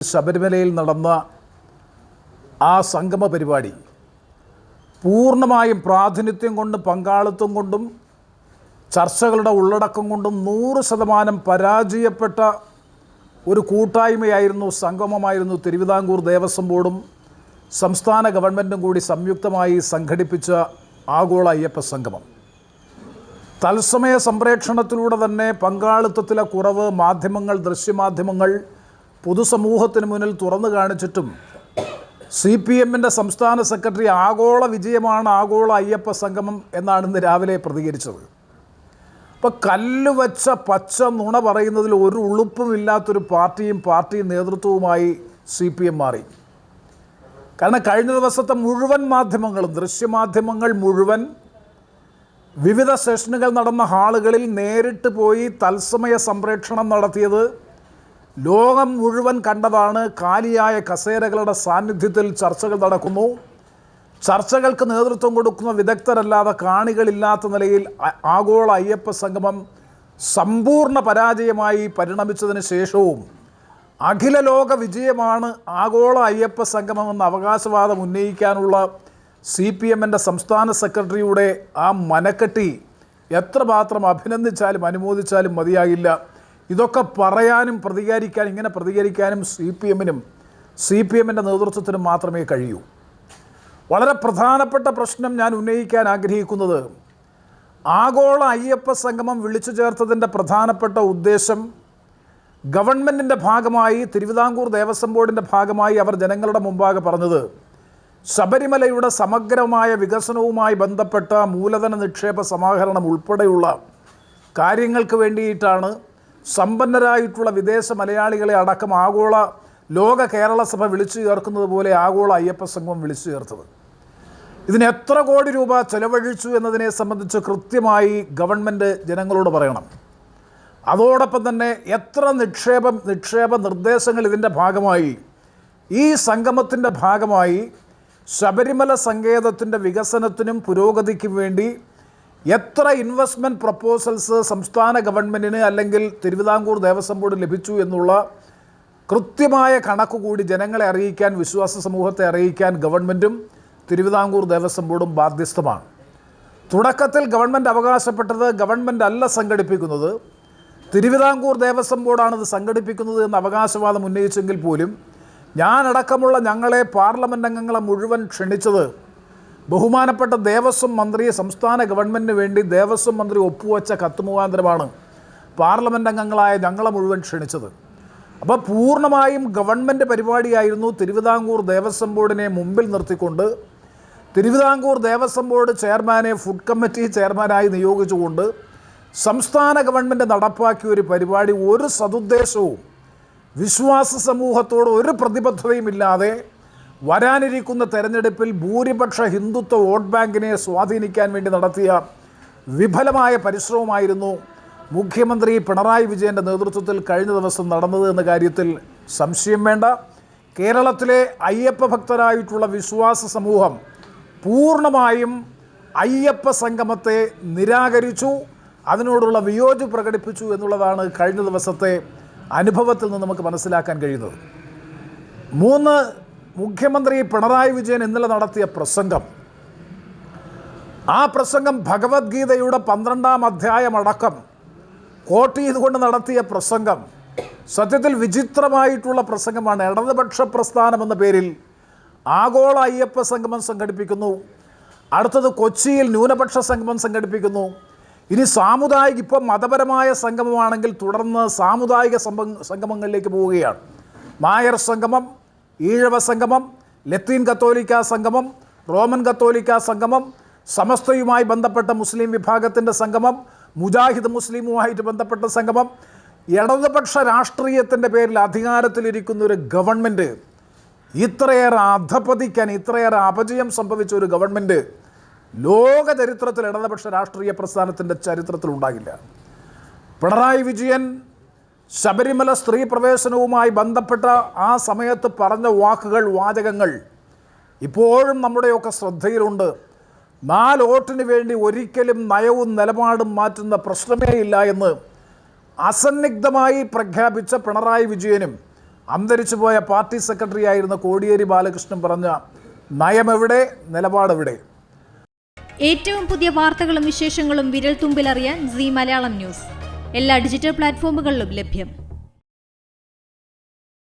ശബരിമലയിൽ നടന്ന ആ സംഗമ പരിപാടി പൂർണ്ണമായും പ്രാതിനിധ്യം കൊണ്ടും പങ്കാളിത്തം കൊണ്ടും ചർച്ചകളുടെ ഉള്ളടക്കം കൊണ്ടും 100% പരാജയപ്പെട്ട ഒരു കൂട്ടായ്മയായിരുന്നു, സംഗമമായിരുന്നു തിരുവിതാംകൂർ ദേവസ്വം ബോർഡും സംസ്ഥാന ഗവൺമെൻറ്റും കൂടി സംയുക്തമായി സംഘടിപ്പിച്ച ആഗോള അയ്യപ്പ സംഗമം. തത്സമയ സംപ്രേക്ഷണത്തിലൂടെ തന്നെ പങ്കാളിത്തത്തിലെ കുറവ് മാധ്യമങ്ങൾ, ദൃശ്യമാധ്യമങ്ങൾ പൊതുസമൂഹത്തിന് മുന്നിൽ തുറന്നു കാണിച്ചിട്ടും CPMൻ്റെ സംസ്ഥാന സെക്രട്ടറി ആഗോള വിജയമാണ് ആഗോള അയ്യപ്പ സംഗമം എന്നാണ് ഇന്ന് രാവിലെ പ്രതികരിച്ചത്. അപ്പോൾ കല്ലുവച്ച പച്ച നുണ പറയുന്നതിൽ ഒരു ഉളുപ്പുമില്ലാത്തൊരു പാർട്ടി നേതൃത്വവുമായി CPM മാറി. കാരണം കഴിഞ്ഞ ദിവസത്തെ മുഴുവൻ മാധ്യമങ്ങളും, ദൃശ്യമാധ്യമങ്ങൾ മുഴുവൻ വിവിധ സെഷനുകൾ നടന്ന ഹാളുകളിൽ നേരിട്ട് പോയി തത്സമയ സംപ്രേക്ഷണം നടത്തിയത് ലോകം മുഴുവൻ കണ്ടതാണ്. കാലിയായ കസേരകളുടെ സാന്നിധ്യത്തിൽ ചർച്ചകൾ നടക്കുന്നു. ചർച്ചകൾക്ക് നേതൃത്വം കൊടുക്കുന്ന വിദഗ്ധരല്ലാതെ കാണികളില്ലാത്ത നിലയിൽ ആഗോള അയ്യപ്പ സംഗമം സമ്പൂർണ്ണ പരാജയമായി പരിണമിച്ചതിന് ശേഷവും അഖില ലോക വിജയമാണ് ആഗോള അയ്യപ്പ സംഗമമെന്ന അവകാശവാദം ഉന്നയിക്കാനുള്ള CPMൻ്റെ സംസ്ഥാന സെക്രട്ടറിയുടെ ആ മനക്കെട്ടി എത്രമാത്രം അഭിനന്ദിച്ചാലും അനുമോദിച്ചാലും മതിയാകില്ല. ഇതൊക്കെ പറയാനും ഇങ്ങനെ പ്രതികരിക്കാനും CPMൻ്റെ നേതൃത്വത്തിനും മാത്രമേ കഴിയൂ. വളരെ പ്രധാനപ്പെട്ട പ്രശ്നം ഞാൻ ഉന്നയിക്കാൻ ആഗ്രഹിക്കുന്നത്, ആഗോള അയ്യപ്പ സംഗമം വിളിച്ചു ചേർത്തതിൻ്റെ പ്രധാനപ്പെട്ട ഉദ്ദേശം ഗവൺമെൻറ്റിൻ്റെ ഭാഗമായി, തിരുവിതാംകൂർ ദേവസ്വം ബോർഡിൻ്റെ ഭാഗമായി അവർ ജനങ്ങളുടെ മുമ്പാകെ പറഞ്ഞത് ശബരിമലയുടെ സമഗ്രമായ വികസനവുമായി ബന്ധപ്പെട്ട മൂലധന നിക്ഷേപ സമാഹരണം ഉൾപ്പെടെയുള്ള കാര്യങ്ങൾക്ക് വേണ്ടിയിട്ടാണ് സമ്പന്നരായിട്ടുള്ള വിദേശ മലയാളികളെ അടക്കം ആഗോള ലോക കേരള സഭ വിളിച്ചു ചേർക്കുന്നത് പോലെ ആഗോള അയ്യപ്പ സംഗമം വിളിച്ചു ചേർത്തത്. ഇതിന് എത്ര കോടി രൂപ ചെലവഴിച്ചു എന്നതിനെ സംബന്ധിച്ച് കൃത്യമായി ഗവൺമെൻറ് ജനങ്ങളോട് പറയണം. അതോടൊപ്പം തന്നെ എത്ര നിക്ഷേപ നിർദ്ദേശങ്ങൾ ഇതിൻ്റെ ഭാഗമായി, ഈ സംഗമത്തിൻ്റെ ഭാഗമായി ശബരിമല സങ്കേതത്തിൻ്റെ വികസനത്തിനും പുരോഗതിക്കും വേണ്ടി എത്ര ഇൻവെസ്റ്റ്മെൻറ്റ് പ്രപ്പോസൽസ് സംസ്ഥാന ഗവൺമെൻറ്റിന് അല്ലെങ്കിൽ തിരുവിതാംകൂർ ദേവസ്വം ബോർഡ് ലഭിച്ചു എന്നുള്ള കൃത്യമായ കണക്ക് കൂടി ജനങ്ങളെ അറിയിക്കാൻ, വിശ്വാസ സമൂഹത്തെ അറിയിക്കാൻ ഗവൺമെൻറ്റും തിരുവിതാംകൂർ ദേവസ്വം ബോർഡും ബാധ്യസ്ഥമാണ്. തുടക്കത്തിൽ ഗവൺമെൻറ് അവകാശപ്പെട്ടത് ഗവൺമെൻറ് അല്ല സംഘടിപ്പിക്കുന്നത്, തിരുവിതാംകൂർ ദേവസ്വം ബോർഡാണ് ഇത് സംഘടിപ്പിക്കുന്നത് എന്ന അവകാശവാദം ഉന്നയിച്ചെങ്കിൽ പോലും ഞാനടക്കമുള്ള ഞങ്ങളെ പാർലമെൻറ്റ് അംഗങ്ങളെ മുഴുവൻ ക്ഷണിച്ചത് ബഹുമാനപ്പെട്ട ദേവസ്വം മന്ത്രിയെ സംസ്ഥാന ഗവൺമെൻറ്റിന് വേണ്ടി ദേവസ്വം മന്ത്രി ഒപ്പുവെച്ച കത്ത് മുഖാന്തരമാണ് പാർലമെൻറ്റ് അംഗങ്ങളായ ഞങ്ങളെ മുഴുവൻ ക്ഷണിച്ചത്. അപ്പോൾ പൂർണ്ണമായും ഗവൺമെൻറ് പരിപാടിയായിരുന്നു. തിരുവിതാംകൂർ ദേവസ്വം ബോർഡിനെ മുമ്പിൽ നിർത്തിക്കൊണ്ട് തിരുവിതാംകൂർ ദേവസ്വം ബോർഡ് ചെയർമാനെ ഫുഡ് കമ്മിറ്റി ചെയർമാനായി നിയോഗിച്ചുകൊണ്ട് സംസ്ഥാന ഗവൺമെൻറ് നടപ്പാക്കിയ ഒരു പരിപാടി ഒരു സതുദ്ദേശവും വിശ്വാസ സമൂഹത്തോട് ഒരു പ്രതിബദ്ധതയുമില്ലാതെ വരാനിരിക്കുന്ന തെരഞ്ഞെടുപ്പിൽ ഭൂരിപക്ഷ ഹിന്ദുത്വ വോട്ട് ബാങ്കിനെ സ്വാധീനിക്കാൻ വേണ്ടി നടത്തിയ വിഫലമായ പരിശ്രമമായിരുന്നു മുഖ്യമന്ത്രി പിണറായി വിജയൻ്റെ നേതൃത്വത്തിൽ കഴിഞ്ഞ ദിവസം നടന്നത് എന്ന കാര്യത്തിൽ സംശയം വേണ്ട. കേരളത്തിലെ അയ്യപ്പ ഭക്തരായിട്ടുള്ള വിശ്വാസ സമൂഹം പൂർണ്ണമായും അയ്യപ്പ സംഗമത്തെ നിരാകരിച്ചു, അതിനോടുള്ള വിയോജിപ്പ് പ്രകടിപ്പിച്ചു എന്നുള്ളതാണ് കഴിഞ്ഞ ദിവസത്തെ അനുഭവത്തിൽ നിന്ന് നമുക്ക് മനസ്സിലാക്കാൻ കഴിയുന്നത്. മുഖ്യമന്ത്രി പിണറായി വിജയൻ ഇന്നലെ നടത്തിയ പ്രസംഗം, ആ പ്രസംഗം ഭഗവത്ഗീതയുടെ 12-ാം അധ്യായമടക്കം കോട്ട് ചെയ്തുകൊണ്ട് നടത്തിയ പ്രസംഗം സത്യത്തിൽ വിചിത്രമായിട്ടുള്ള പ്രസംഗമാണ്. ഇടതുപക്ഷ പ്രസ്ഥാനം എന്ന പേരിൽ ആഗോള അയ്യപ്പ സംഗമം സംഘടിപ്പിക്കുന്നു, അടുത്തത് കൊച്ചിയിൽ ന്യൂനപക്ഷ സംഗമം സംഘടിപ്പിക്കുന്നു, ഇനി ഇപ്പം മതപരമായ സംഗമമാണെങ്കിൽ തുടർന്ന് സാമുദായിക സംഗമങ്ങളിലേക്ക് പോവുകയാണ്. നായർ സംഗമം, ഈഴവ സംഗമം, ലത്തീൻ കത്തോലിക്ക സംഗമം, റോമൻ കത്തോലിക്ക സംഗമം, സമസ്തയുമായി ബന്ധപ്പെട്ട മുസ്ലിം വിഭാഗത്തിൻ്റെ സംഗമം, മുജാഹിദ് മുസ്ലിമുമായിട്ട് ബന്ധപ്പെട്ട സംഗമം. ഇടതുപക്ഷ രാഷ്ട്രീയത്തിൻ്റെ പേരിൽ അധികാരത്തിലിരിക്കുന്ന ഒരു ഗവൺമെൻറ്, ഇത്രയേറെ അധപതിക്കാൻ, ഇത്രയേറെ അപജയം സംഭവിച്ച ഒരു ഗവൺമെൻറ് ലോക ചരിത്രത്തിൽ, ഇടതുപക്ഷ രാഷ്ട്രീയ പ്രസ്ഥാനത്തിൻ്റെ ചരിത്രത്തിലുണ്ടാകില്ല. പിണറായി വിജയൻ ശബരിമല സ്ത്രീ പ്രവേശനവുമായി ബന്ധപ്പെട്ട ആ സമയത്ത് പറഞ്ഞ വാചകങ്ങൾ ഇപ്പോഴും നമ്മുടെയൊക്കെ ശ്രദ്ധയിലുണ്ട്. 4 വോട്ടിന് വേണ്ടി ഒരിക്കലും നയവും നിലപാടും മാറ്റുന്ന പ്രശ്നമേ ഇല്ല എന്ന് അസന്നിഗ്ധമായി പ്രഖ്യാപിച്ച പിണറായി വിജയനും അന്തരിച്ചുപോയ പാർട്ടി സെക്രട്ടറി ആയിരുന്ന കോടിയേരി ബാലകൃഷ്ണൻ പറഞ്ഞ നയമെവിടെ, നിലപാടെവിടെ? ഏറ്റവും പുതിയ വാർത്തകളും വിശേഷങ്ങളും വിരൽ തുമ്പിലറിയാൻ സീ മലയാളം ന്യൂസ് എല്ലാ ഡിജിറ്റൽ പ്ലാറ്റ്ഫോമുകളിലും ലഭ്യം.